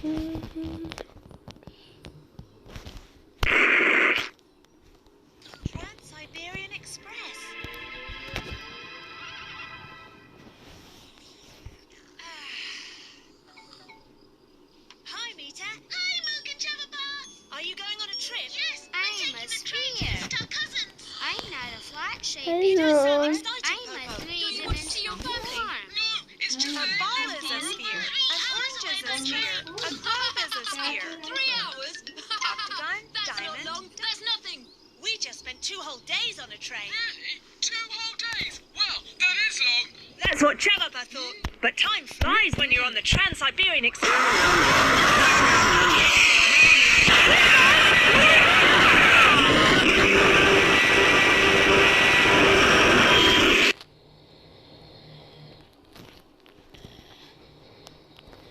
Trans-Siberian Express. Hi, Mita. Hi, Moog and Jabberbar. Are you going on a trip? Yes, I'm taking a the train to sphere. visit our cousins. I'm not a flat shape. Hey, You don't sound Roy. excited, I'm a Popo. three-dimensional form. No, it's just A that ball is a sphere. An orange is a sphere. A globe is a sphere. 3 hours? Octagon, diamond. Not long. That's nothing. We just spent 2 whole days on a train. Really? 2 whole days? Well, that is long. That's what Chababa thought. But time flies when you're on the Trans-Siberian Express.